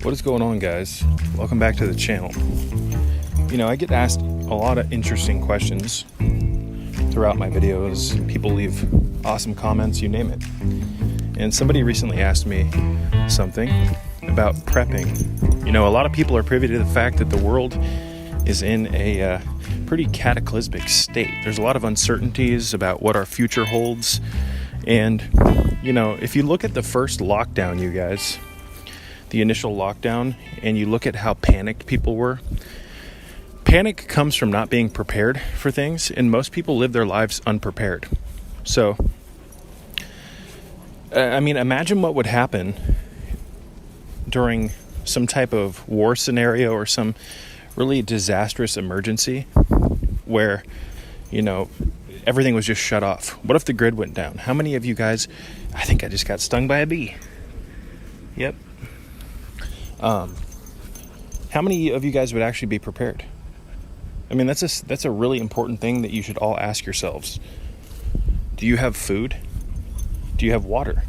What is going on, guys? Welcome back to the channel. I get asked a lot of interesting questions throughout my videos. People leave awesome comments, you name it. And somebody recently asked me something about prepping. A lot of people are privy to the fact that the world is in a pretty cataclysmic state. There's a lot of uncertainties about what our future holds. And, if you look at the first lockdown, you guys, the initial lockdown, and you look at how panicked people were, panic comes from not being prepared for things, and most people live their lives unprepared. So, imagine what would happen during some type of war scenario or some really disastrous emergency where, everything was just shut off. What if the grid went down? How many of you guys, I think I just got stung by a bee. Yep. How many of you guys would actually be prepared? That's a really important thing that you should all ask yourselves. Do you have food? Do you have water?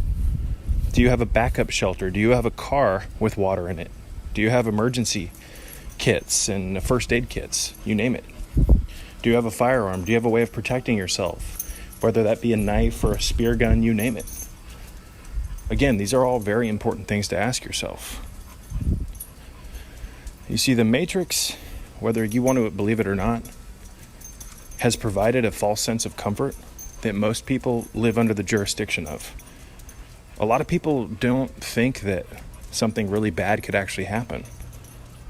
Do you have a backup shelter? Do you have a car with water in it? Do you have emergency kits and first aid kits? You name it. Do you have a firearm? Do you have a way of protecting yourself? Whether that be a knife or a spear gun, you name it. Again, these are all very important things to ask yourself. You see, the Matrix, whether you want to believe it or not, has provided a false sense of comfort that most people live under the jurisdiction of. A lot of people don't think that something really bad could actually happen.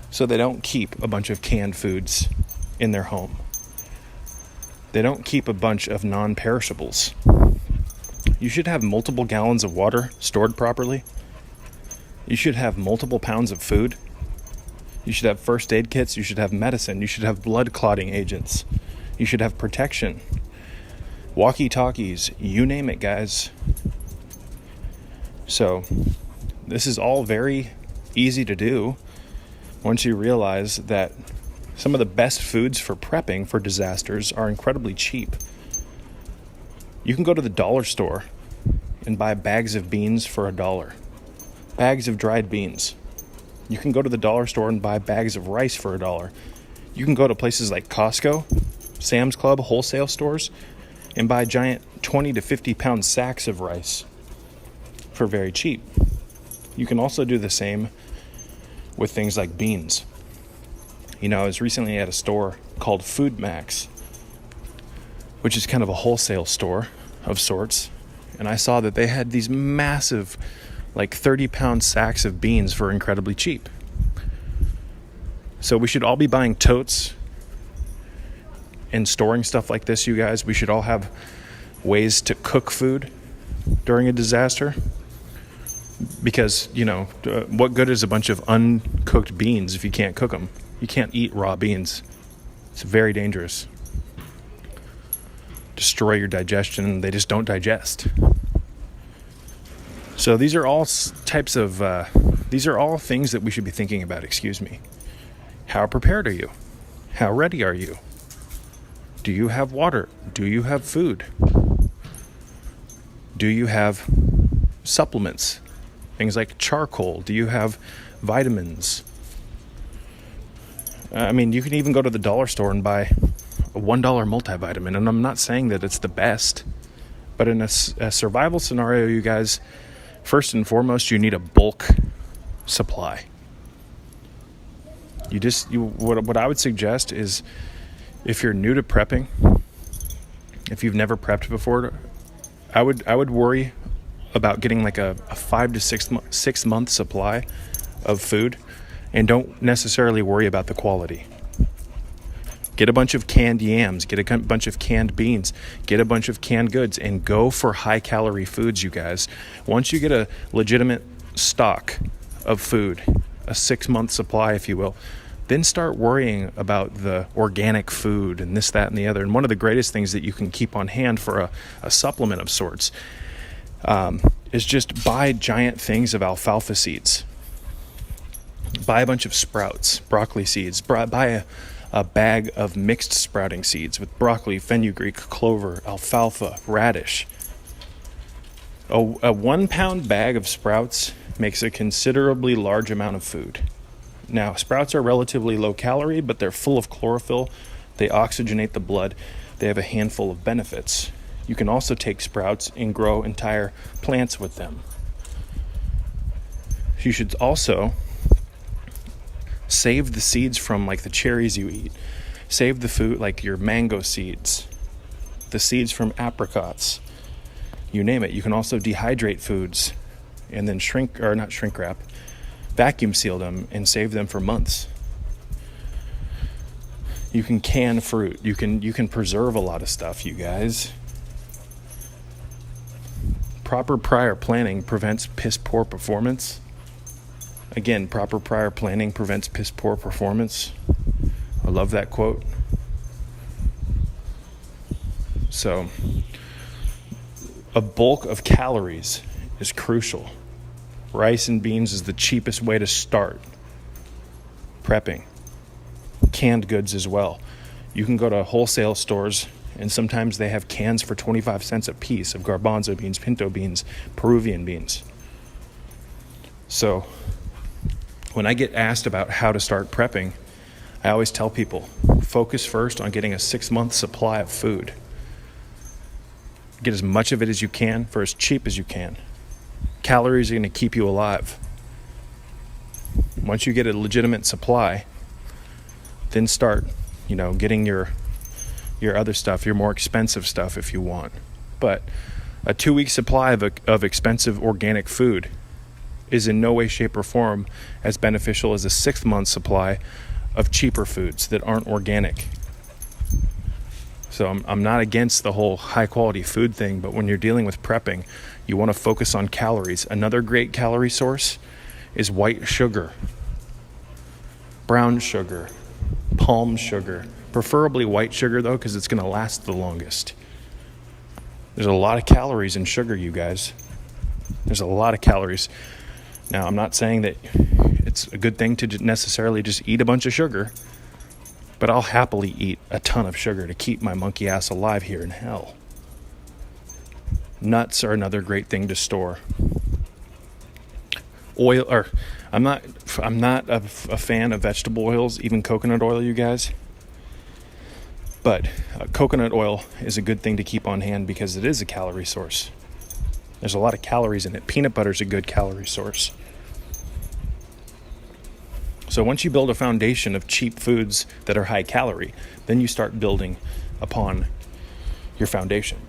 So they don't keep a bunch of canned foods in their home. They don't keep a bunch of non-perishables. You should have multiple gallons of water stored properly. You should have multiple pounds of food. You should have first aid kits. You should have medicine. You should have blood clotting agents. You should have protection. Walkie-talkies. You name it, guys. So, this is all very easy to do once you realize that some of the best foods for prepping for disasters are incredibly cheap. You can go to the dollar store and buy bags of beans for $1. Bags of dried beans. You can go to the dollar store and buy bags of rice for $1. You can go to places like Costco, Sam's Club, wholesale stores, and buy giant 20 to 50 pound sacks of rice for very cheap. You can also do the same with things like beans. I was recently at a store called Food Max, which is kind of a wholesale store of sorts, and I saw that they had these massive 30-pound sacks of beans for incredibly cheap. So we should all be buying totes and storing stuff like this, you guys. We should all have ways to cook food during a disaster. Because, what good is a bunch of uncooked beans if you can't cook them? You can't eat raw beans. It's very dangerous. Destroy your digestion. They just don't digest. So these are all things that we should be thinking about, How prepared are you? How ready are you? Do you have water? Do you have food? Do you have supplements? Things like charcoal. Do you have vitamins? You can even go to the dollar store and buy a $1 multivitamin. And I'm not saying that it's the best, but in a survival scenario, you guys, first and foremost, you need a bulk supply. What I would suggest is, if you're new to prepping, if you've never prepped before, I would worry about getting a 5 to 6 month supply of food, and don't necessarily worry about the quality. Get a bunch of canned yams, get a bunch of canned beans, get a bunch of canned goods, and go for high calorie foods, you guys. Once you get a legitimate stock of food, a 6 month supply, if you will, then start worrying about the organic food and this, that, and the other. And one of the greatest things that you can keep on hand for a supplement of sorts is just buy giant things of alfalfa seeds. Buy a bunch of sprouts, broccoli seeds. Buy a bag of mixed sprouting seeds with broccoli, fenugreek, clover, alfalfa, radish. A 1 pound bag of sprouts makes a considerably large amount of food. Now, sprouts are relatively low calorie, but they're full of chlorophyll. They oxygenate the blood. They have a handful of benefits. You can also take sprouts and grow entire plants with them. You should also save the seeds from like the cherries you eat. Save the food like your mango seeds, the seeds from apricots, you name it. You can also dehydrate foods and then not shrink wrap, vacuum seal them and save them for months. You can can fruit. You can preserve a lot of stuff, you guys. Proper prior planning prevents piss poor performance. Again, proper prior planning prevents piss poor performance. I love that quote. So, a bulk of calories is crucial. Rice and beans is the cheapest way to start prepping. Canned goods as well. You can go to wholesale stores and sometimes they have cans for 25 cents a piece of garbanzo beans, pinto beans, Peruvian beans. So, when I get asked about how to start prepping, I always tell people, focus first on getting a 6-month supply of food. Get as much of it as you can for as cheap as you can. Calories are going to keep you alive. Once you get a legitimate supply, then start, getting your other stuff, your more expensive stuff if you want. But a 2-week supply of expensive organic food is in no way, shape, or form as beneficial as a 6-month supply of cheaper foods that aren't organic. So I'm not against the whole high quality food thing, but when you're dealing with prepping, you want to focus on calories. Another great calorie source is white sugar, brown sugar, palm sugar, preferably white sugar though, because it's going to last the longest. There's a lot of calories in sugar, you guys. There's a lot of calories. Now, I'm not saying that it's a good thing to necessarily just eat a bunch of sugar, but I'll happily eat a ton of sugar to keep my monkey ass alive here in hell. Nuts are another great thing to store. I'm not a fan of vegetable oils, even coconut oil, you guys. But coconut oil is a good thing to keep on hand because it is a calorie source. There's a lot of calories in it. Peanut butter is a good calorie source. So once you build a foundation of cheap foods that are high calorie, then you start building upon your foundation.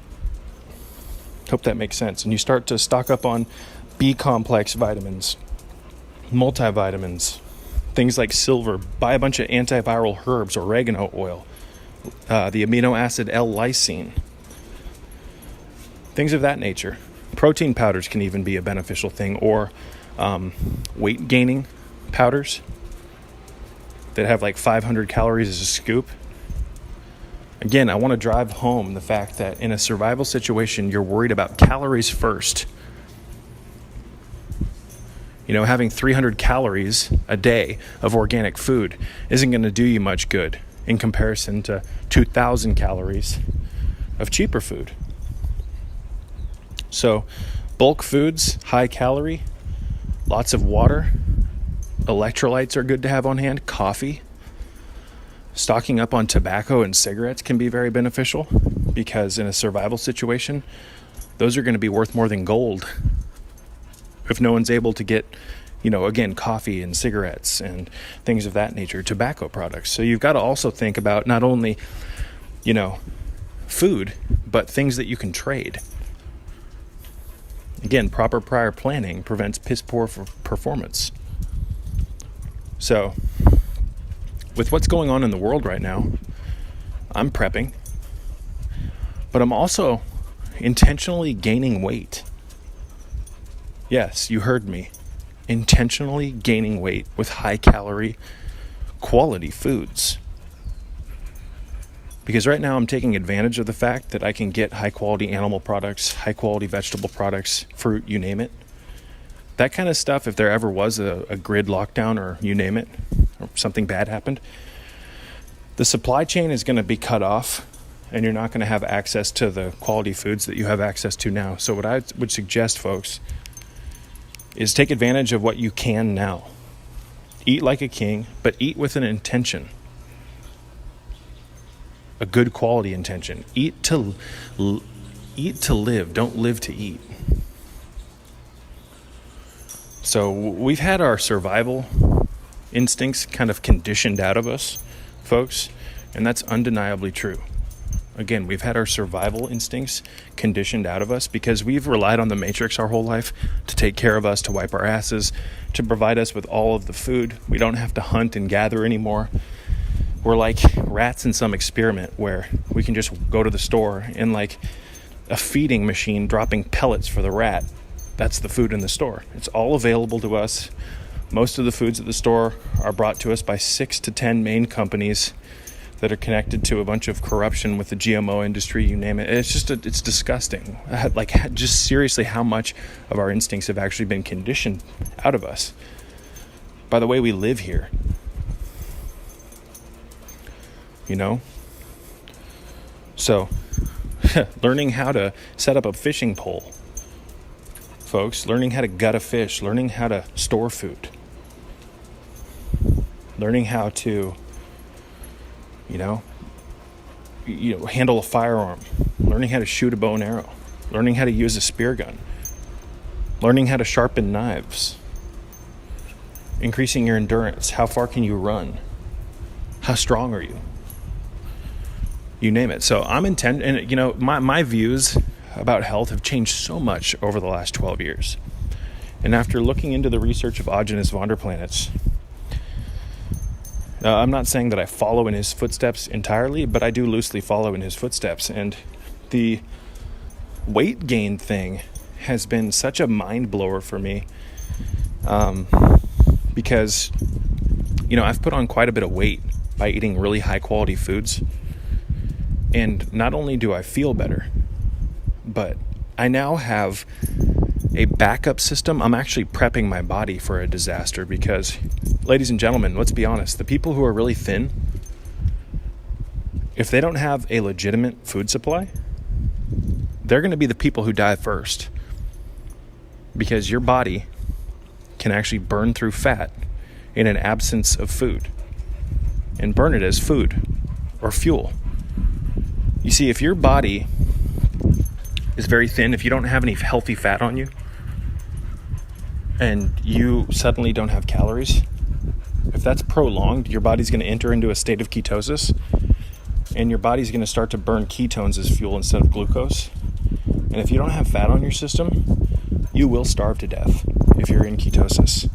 Hope that makes sense. And you start to stock up on B-complex vitamins, multivitamins, things like silver. Buy a bunch of antiviral herbs, oregano oil, the amino acid L-lysine, things of that nature. Protein powders can even be a beneficial thing, or weight gaining powders that have like 500 calories as a scoop. Again, I want to drive home the fact that in a survival situation, you're worried about calories first. Having 300 calories a day of organic food isn't going to do you much good in comparison to 2,000 calories of cheaper food. So, bulk foods, high calorie, lots of water, electrolytes are good to have on hand, coffee. Stocking up on tobacco and cigarettes can be very beneficial because in a survival situation, those are going to be worth more than gold if no one's able to get, again, coffee and cigarettes and things of that nature, tobacco products. So you've got to also think about not only, food, but things that you can trade. Again, proper prior planning prevents piss poor performance. So, with what's going on in the world right now, I'm prepping, but I'm also intentionally gaining weight. Yes, you heard me. Intentionally gaining weight with high calorie, quality foods. Because right now I'm taking advantage of the fact that I can get high quality animal products, high quality vegetable products, fruit, you name it. That kind of stuff, if there ever was a grid lockdown or you name it, or something bad happened, the supply chain is going to be cut off and you're not going to have access to the quality foods that you have access to now. So what I would suggest, folks, is take advantage of what you can now. Eat like a king, but eat with an intention. A good quality intention. Eat to live, don't live to eat. So we've had our survival instincts kind of conditioned out of us, folks, and that's undeniably true. Again, we've had our survival instincts conditioned out of us because we've relied on the matrix our whole life to take care of us, to wipe our asses, to provide us with all of the food. We don't have to hunt and gather anymore. We're like rats in some experiment where we can just go to the store and like a feeding machine dropping pellets for the rat. That's the food in the store. It's all available to us. Most of the foods at the store are brought to us by 6 to 10 main companies that are connected to a bunch of corruption with the GMO industry, you name it. It's disgusting. Like, just seriously, how much of our instincts have actually been conditioned out of us by the way we live here. You know? So, learning how to set up a fishing pole, folks, learning how to gut a fish, learning how to store food, learning how to handle a firearm, learning how to shoot a bow and arrow, learning how to use a spear gun, learning how to sharpen knives, increasing your endurance. How far can you run? How strong are you? You name it. So my views about health have changed so much over the last 12 years. And after looking into the research of Augustus Vonderplanitz, I'm not saying that I follow in his footsteps entirely, but I do loosely follow in his footsteps. And the weight gain thing has been such a mind blower for me because, I've put on quite a bit of weight by eating really high quality foods. And not only do I feel better, but I now have a backup system. I'm actually prepping my body for a disaster because, ladies and gentlemen, let's be honest, the people who are really thin, if they don't have a legitimate food supply, they're going to be the people who die first, because your body can actually burn through fat in an absence of food and burn it as food or fuel. You see, if your body is very thin, if you don't have any healthy fat on you, and you suddenly don't have calories, if that's prolonged, your body's going to enter into a state of ketosis, and your body's going to start to burn ketones as fuel instead of glucose. And if you don't have fat on your system, you will starve to death if you're in ketosis.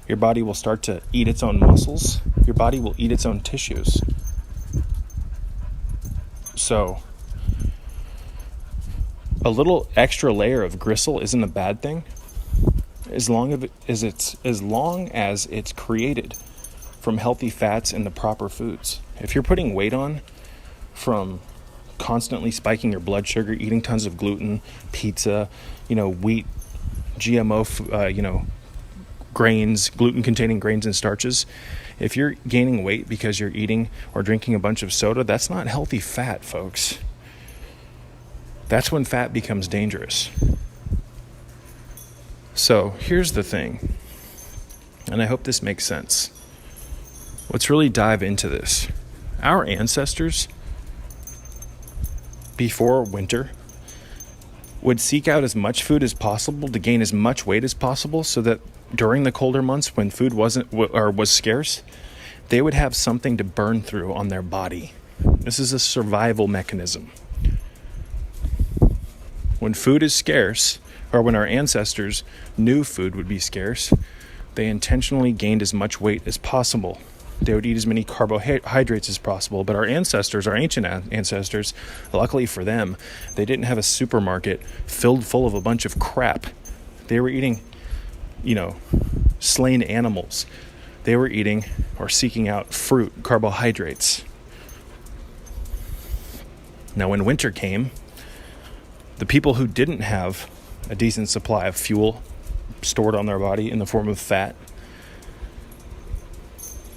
Your body will start to eat its own muscles. Your body will eat its own tissues. So, a little extra layer of gristle isn't a bad thing, as long as it's created from healthy fats and the proper foods. If you're putting weight on from constantly spiking your blood sugar, eating tons of gluten, pizza, wheat, GMO, grains, gluten-containing grains and starches, if you're gaining weight because you're eating or drinking a bunch of soda, that's not healthy fat, folks. That's when fat becomes dangerous. So here's the thing, and I hope this makes sense. Let's really dive into this. Our ancestors, before winter, would seek out as much food as possible to gain as much weight as possible so that during the colder months when food was scarce, they would have something to burn through on their body. This is a survival mechanism. When food is scarce, or when our ancestors knew food would be scarce, they intentionally gained as much weight as possible. They would eat as many carbohydrates as possible. But our ancestors, our ancient ancestors, luckily for them, they didn't have a supermarket filled full of a bunch of crap. They were eating, slain animals. They were eating or seeking out fruit, carbohydrates. Now, when winter came, the people who didn't have a decent supply of fuel stored on their body in the form of fat,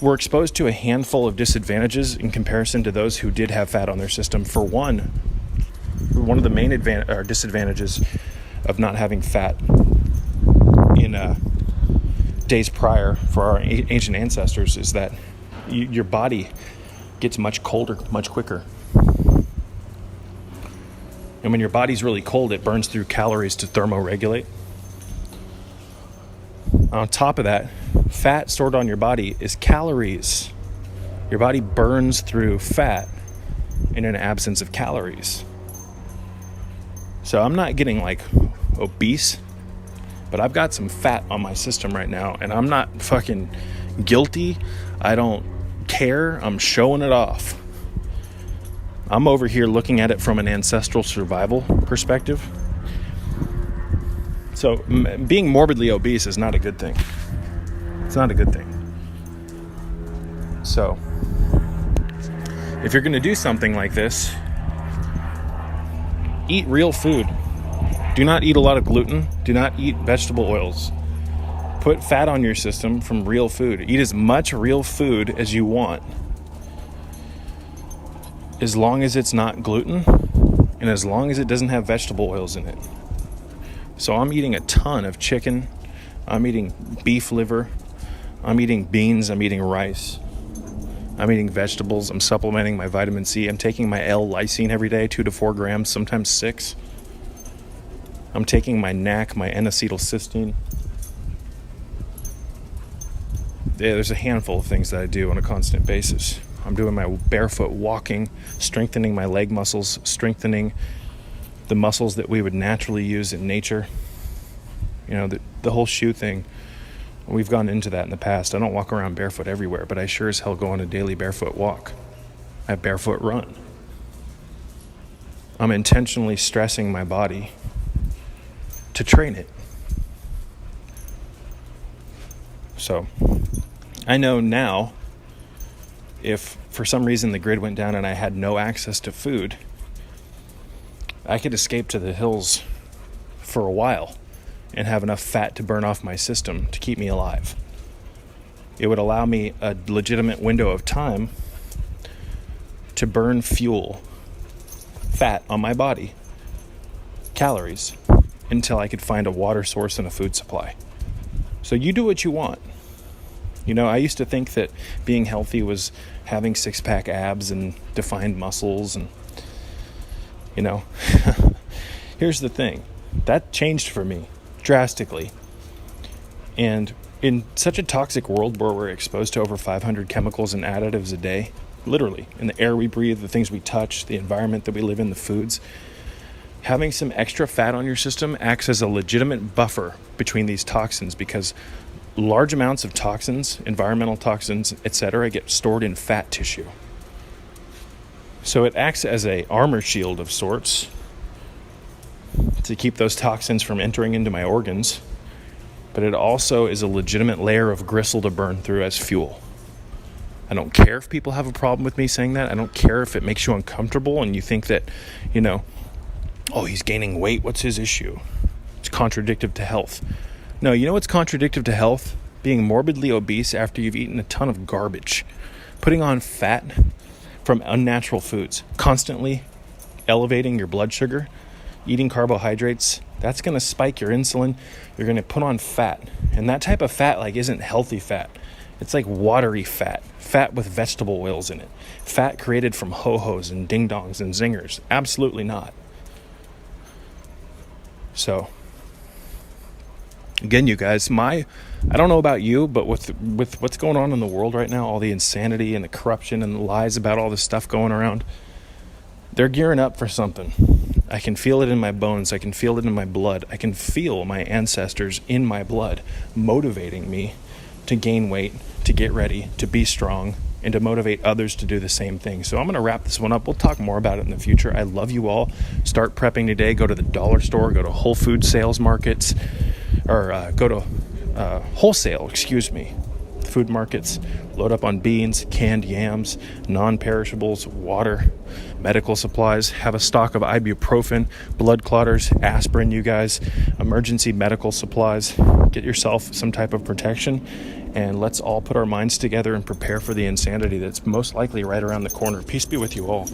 we're exposed to a handful of disadvantages in comparison to those who did have fat on their system. For one of the main disadvantages of not having fat in days prior for our ancient ancestors is that your body gets much colder much quicker. And when your body's really cold, it burns through calories to thermoregulate. On top of that, fat stored on your body is calories. Your body burns through fat in an absence of calories. So I'm not getting like obese, but I've got some fat on my system right now, and I'm not fucking guilty. I don't care. I'm showing it off. I'm over here looking at it from an ancestral survival perspective. So being morbidly obese is not a good thing. It's not a good thing. So if you're going to do something like this, eat real food. Do not eat a lot of gluten. Do not eat vegetable oils. Put fat on your system from real food. Eat as much real food as you want, as long as it's not gluten and as long as it doesn't have vegetable oils in it. So I'm eating a ton of chicken. I'm eating beef liver. I'm eating beans. I'm eating rice. I'm eating vegetables. I'm supplementing my vitamin C. I'm taking my L-lysine every day, 2 to 4 grams, sometimes 6. I'm taking my NAC, my N-acetylcysteine. Yeah, there's a handful of things that I do on a constant basis. I'm doing my barefoot walking, strengthening my leg muscles, strengthening the muscles that we would naturally use in nature. You know, the whole shoe thing, we've gone into that in the past. I don't walk around barefoot everywhere, but I sure as hell go on a daily barefoot walk. I barefoot run. I'm intentionally stressing my body to train it. So I know now, if for some reason the grid went down and I had no access to food, I could escape to the hills for a while and have enough fat to burn off my system to keep me alive. It would allow me a legitimate window of time to burn fuel, fat on my body, calories, until I could find a water source and a food supply. So you do what you want. You know, I used to think that being healthy was having 6-pack abs and defined muscles, and you know, here's the thing. That changed for me drastically. And in such a toxic world where we're exposed to over 500 chemicals and additives a day, literally, in the air we breathe, the things we touch, the environment that we live in, the foods, having some extra fat on your system acts as a legitimate buffer between these toxins, because large amounts of toxins, environmental toxins, etc., get stored in fat tissue. So it acts as a armor shield of sorts to keep those toxins from entering into my organs, but it also is a legitimate layer of gristle to burn through as fuel. I don't care if people have a problem with me saying that. I don't care if it makes you uncomfortable and you think that, you know, oh, he's gaining weight, what's his issue? It's contradictive to health. No, you know what's contradictive to health? Being morbidly obese after you've eaten a ton of garbage. Putting on fat from unnatural foods. Constantly elevating your blood sugar. Eating carbohydrates. That's going to spike your insulin. You're going to put on fat. And that type of fat isn't healthy fat. It's like watery fat. Fat with vegetable oils in it. Fat created from ho-hos and ding-dongs and zingers. Absolutely not. So again, you guys, I don't know about you, but with what's going on in the world right now, all the insanity and the corruption and the lies about all this stuff going around, they're gearing up for something. I can feel it in my bones. I can feel it in my blood. I can feel my ancestors in my blood motivating me to gain weight, to get ready, to be strong, and to motivate others to do the same thing. So I'm going to wrap this one up. We'll talk more about it in the future. I love you all. Start prepping today. Go to the dollar store. Go to Whole Food sales markets. Or go to wholesale, food markets. Load up on beans, canned yams, non-perishables, water, medical supplies. Have a stock of ibuprofen, blood clotters, aspirin, you guys, emergency medical supplies. Get yourself some type of protection, and let's all put our minds together and prepare for the insanity that's most likely right around the corner. Peace be with you all.